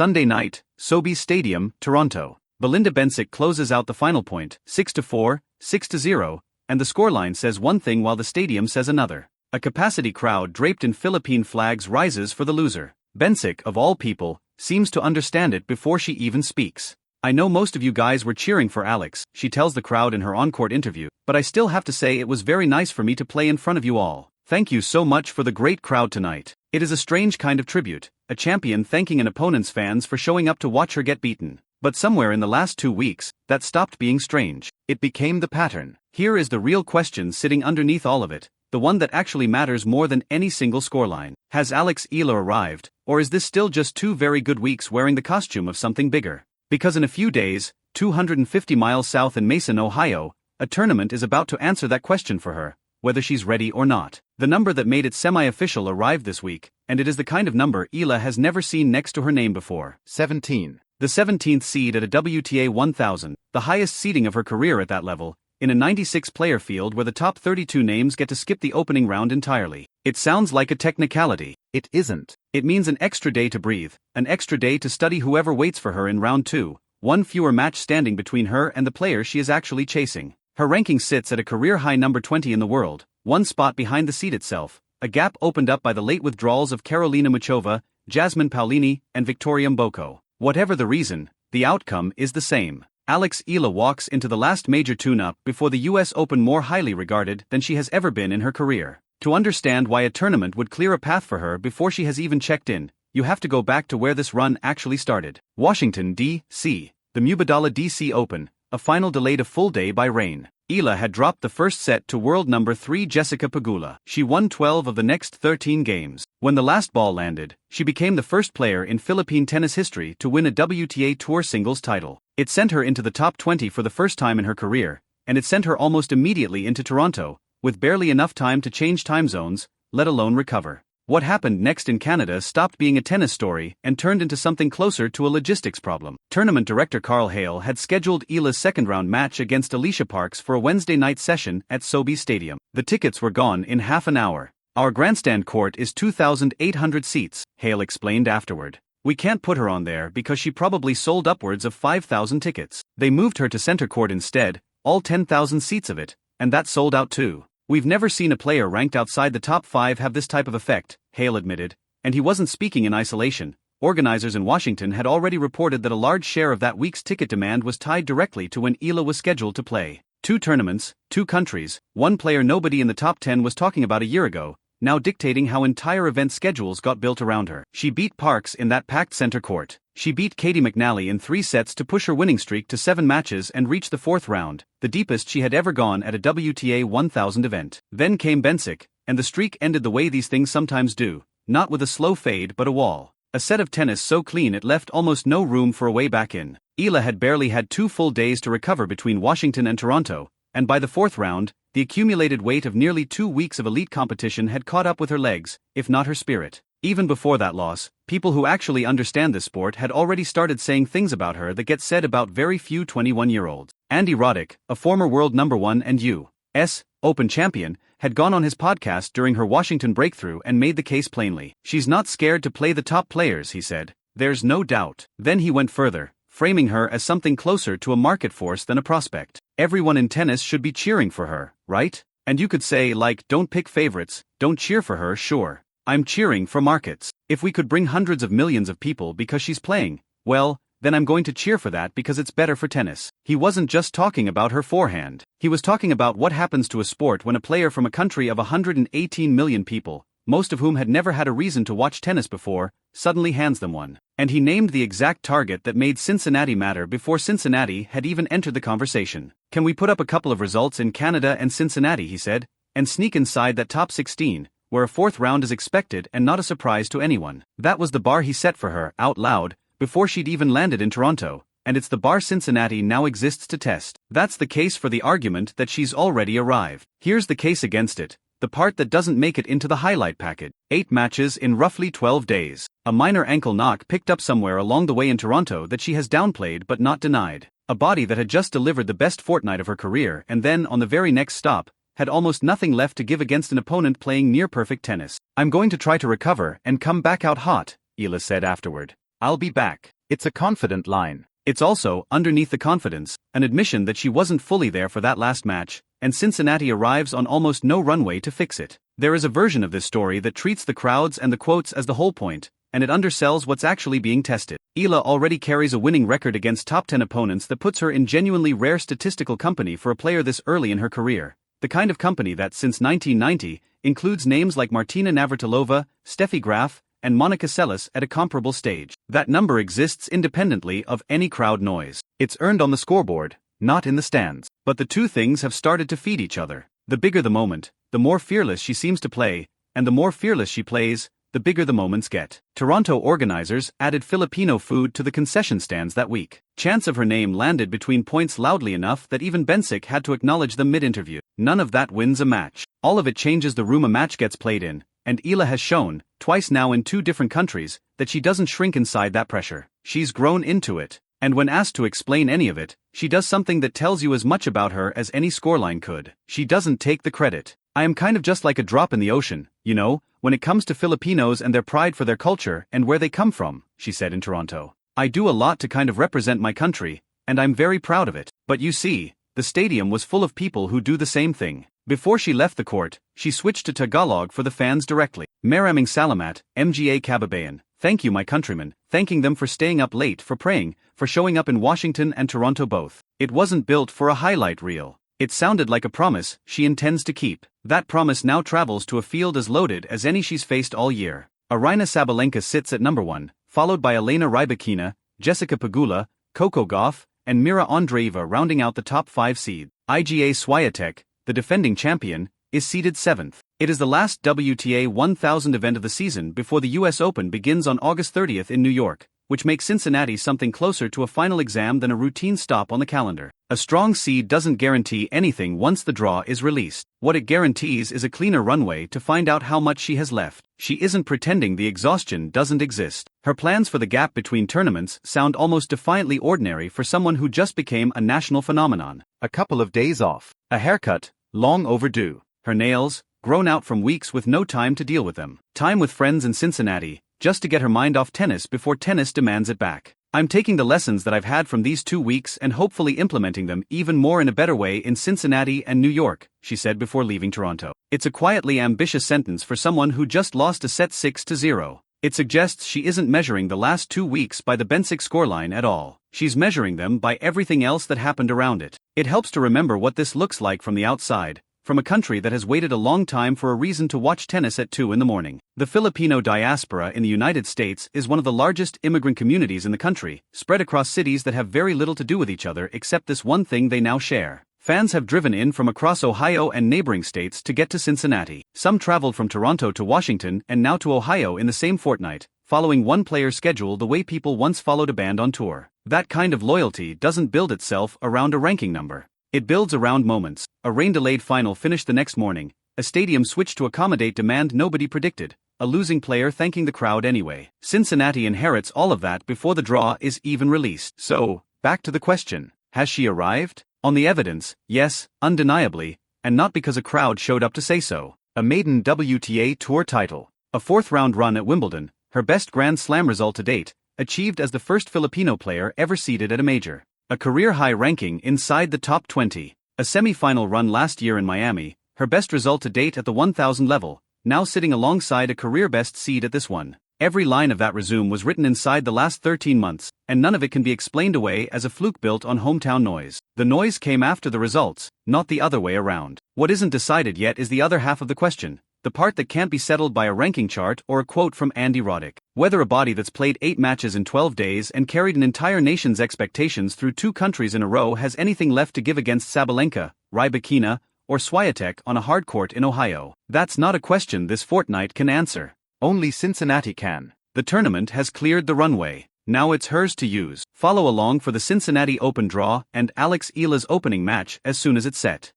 Sunday night, Sobeys Stadium, Toronto. Belinda Bencic closes out the final point, 6-4, 6-0, and the scoreline says one thing while the stadium says another. A capacity crowd draped in Philippine flags rises for the loser. Bencic, of all people, seems to understand it before she even speaks. "I know most of you guys were cheering for Alex," she tells the crowd in her on-court interview, "but I still have to say it was very nice for me to play in front of you all. Thank you so much for the great crowd tonight." It is a strange kind of tribute, a champion thanking an opponent's fans for showing up to watch her get beaten. But somewhere in the last 2 weeks, that stopped being strange. It became the pattern. Here is the real question sitting underneath all of it, the one that actually matters more than any single scoreline. Has Alex Eala arrived, or is this still just 2 very good weeks wearing the costume of something bigger? Because in a few days, 250 miles south in Mason, Ohio, a tournament is about to answer that question for her, whether she's ready or not. The number that made it semi-official arrived this week, and it is the kind of number Eala has never seen next to her name before. 17. The 17th seed at a WTA 1000, the highest seeding of her career at that level, in a 96-player field where the top 32 names get to skip the opening round entirely. It sounds like a technicality. It isn't. It means an extra day to breathe, an extra day to study whoever waits for her in round 2, one fewer match standing between her and the player she is actually chasing. Her ranking sits at a career-high number 20 in the world, one spot behind the seed itself, a gap opened up by the late withdrawals of Karolina Muchova, Jasmine Paolini, and Victoria Mboko. Whatever the reason, the outcome is the same. Alex Eala walks into the last major tune-up before the US Open more highly regarded than she has ever been in her career. To understand why a tournament would clear a path for her before she has even checked in, you have to go back to where this run actually started. Washington, D.C., the Mubadala D.C. Open, a final delayed a full day by rain. Eala had dropped the first set to world number 3 Jessica Pegula. She won 12 of the next 13 games. When the last ball landed, she became the first player in Philippine tennis history to win a WTA Tour singles title. It sent her into the top 20 for the first time in her career, and it sent her almost immediately into Toronto, with barely enough time to change time zones, let alone recover. What happened next in Canada stopped being a tennis story and turned into something closer to a logistics problem. Tournament director Carl Hale had scheduled Eala's second-round match against Alicia Parks for a Wednesday night session at Sobeys Stadium. The tickets were gone in half an hour. "Our grandstand court is 2,800 seats, Hale explained afterward. "We can't put her on there because she probably sold upwards of 5,000 tickets. They moved her to center court instead, all 10,000 seats of it, and that sold out too. We've never seen a player ranked outside the top 5 have this type of effect," Hale admitted, and he wasn't speaking in isolation. Organizers in Washington had already reported that a large share of that week's ticket demand was tied directly to when Eala was scheduled to play. 2 tournaments, 2 countries, 1 player nobody in the top 10 was talking about a year ago, now dictating how entire event schedules got built around her. She beat Parks in that packed center court. She beat Katie McNally in 3 sets to push her winning streak to 7 matches and reach the 4th round, the deepest she had ever gone at a WTA 1000 event. Then came Bencic, and the streak ended the way these things sometimes do, not with a slow fade but a wall. A set of tennis so clean it left almost no room for a way back in. Eala had barely had 2 full days to recover between Washington and Toronto, and by the 4th round, the accumulated weight of nearly 2 weeks of elite competition had caught up with her legs, if not her spirit. Even before that loss, people who actually understand this sport had already started saying things about her that get said about very few 21-year-olds. Andy Roddick, a former world number 1 and U.S. Open champion, had gone on his podcast during her Washington breakthrough and made the case plainly. "She's not scared to play the top players," he said. "There's no doubt." Then he went further, framing her as something closer to a market force than a prospect. "Everyone in tennis should be cheering for her, right? And you could say, like, don't pick favorites, don't cheer for her, sure. I'm cheering for markets. If we could bring hundreds of millions of people because she's playing, well, then I'm going to cheer for that because it's better for tennis." He wasn't just talking about her forehand. He was talking about what happens to a sport when a player from a country of 118 million people, most of whom had never had a reason to watch tennis before, suddenly hands them one. And he named the exact target that made Cincinnati matter before Cincinnati had even entered the conversation. "Can we put up a couple of results in Canada and Cincinnati," he said, "and sneak inside that top 16, where a 4th round is expected and not a surprise to anyone?" That was the bar he set for her, out loud, before she'd even landed in Toronto, and it's the bar Cincinnati now exists to test. That's the case for the argument that she's already arrived. Here's the case against it, the part that doesn't make it into the highlight package. 8 matches in roughly 12 days. A minor ankle knock picked up somewhere along the way in Toronto that she has downplayed but not denied. A body that had just delivered the best fortnight of her career and then, on the very next stop, had almost nothing left to give against an opponent playing near-perfect tennis. "I'm going to try to recover and come back out hot," Eala said afterward. "I'll be back." It's a confident line. It's also, underneath the confidence, an admission that she wasn't fully there for that last match, and Cincinnati arrives on almost no runway to fix it. There is a version of this story that treats the crowds and the quotes as the whole point, and it undersells what's actually being tested. Eala already carries a winning record against top 10 opponents that puts her in genuinely rare statistical company for a player this early in her career. The kind of company that, since 1990, includes names like Martina Navratilova, Steffi Graf, and Monica Seles at a comparable stage. That number exists independently of any crowd noise. It's earned on the scoreboard, not in the stands. But the two things have started to feed each other. The bigger the moment, the more fearless she seems to play, and the more fearless she plays, the bigger the moments get. Toronto organizers added Filipino food to the concession stands that week. Chants of her name landed between points loudly enough that even Bensic had to acknowledge them mid-interview. None of that wins a match. All of it changes the room a match gets played in, and Eala has shown, twice now in 2 different countries, that she doesn't shrink inside that pressure. She's grown into it. And when asked to explain any of it, she does something that tells you as much about her as any scoreline could. She doesn't take the credit. "I am kind of just like a drop in the ocean, you know, when it comes to Filipinos and their pride for their culture and where they come from," she said in Toronto. "I do a lot to kind of represent my country, and I'm very proud of it." But you see, the stadium was full of people who do the same thing. Before she left the court, she switched to Tagalog for the fans directly. "Maraming salamat, mga kababayan. Thank you my countrymen," thanking them for staying up late, for praying, for showing up in Washington and Toronto both. It wasn't built for a highlight reel. It sounded like a promise she intends to keep. That promise now travels to a field as loaded as any she's faced all year. Aryna Sabalenka sits at number 1, followed by Elena Rybakina, Jessica Pegula, Coco Gauff, and Mira Andreeva rounding out the top 5 seed. Iga Swiatek, the defending champion, is seeded 7th. It is the last WTA 1000 event of the season before the US Open begins on August 30th in New York, which makes Cincinnati something closer to a final exam than a routine stop on the calendar. A strong seed doesn't guarantee anything once the draw is released. What it guarantees is a cleaner runway to find out how much she has left. She isn't pretending the exhaustion doesn't exist. Her plans for the gap between tournaments sound almost defiantly ordinary for someone who just became a national phenomenon. A couple of days off. A haircut, long overdue. Her nails, grown out from weeks with no time to deal with them. Time with friends in Cincinnati, just to get her mind off tennis before tennis demands it back. "I'm taking the lessons that I've had from these 2 weeks and hopefully implementing them even more in a better way in Cincinnati and New York," she said before leaving Toronto. It's a quietly ambitious sentence for someone who just lost a set 6-0. It suggests she isn't measuring the last 2 weeks by the Bensic scoreline at all. She's measuring them by everything else that happened around it. It helps to remember what this looks like from the outside, from a country that has waited a long time for a reason to watch tennis at 2 in the morning. The Filipino diaspora in the United States is one of the largest immigrant communities in the country, spread across cities that have very little to do with each other except this one thing they now share. Fans have driven in from across Ohio and neighboring states to get to Cincinnati. Some traveled from Toronto to Washington and now to Ohio in the same fortnight, following one player's schedule the way people once followed a band on tour. That kind of loyalty doesn't build itself around a ranking number. It builds around moments. A rain-delayed final finished the next morning, a stadium switched to accommodate demand nobody predicted, a losing player thanking the crowd anyway. Cincinnati inherits all of that before the draw is even released. So, back to the question, has she arrived? On the evidence, yes, undeniably, and not because a crowd showed up to say so. A maiden WTA Tour title, a 4th-round run at Wimbledon, her best Grand Slam result to date, achieved as the first Filipino player ever seeded at a major. A career-high ranking inside the top 20. A semi-final run last year in Miami, her best result to date at the 1000 level, now sitting alongside a career-best seed at this one. Every line of that resume was written inside the last 13 months, and none of it can be explained away as a fluke built on hometown noise. The noise came after the results, not the other way around. What isn't decided yet is the other half of the question. The part that can't be settled by a ranking chart or a quote from Andy Roddick. Whether a body that's played 8 matches in 12 days and carried an entire nation's expectations through 2 countries in a row has anything left to give against Sabalenka, Rybakina, or Swiatek on a hard court in Ohio. That's not a question this fortnight can answer. Only Cincinnati can. The tournament has cleared the runway. Now it's hers to use. Follow along for the Cincinnati Open draw and Alex Eala's opening match as soon as it's set.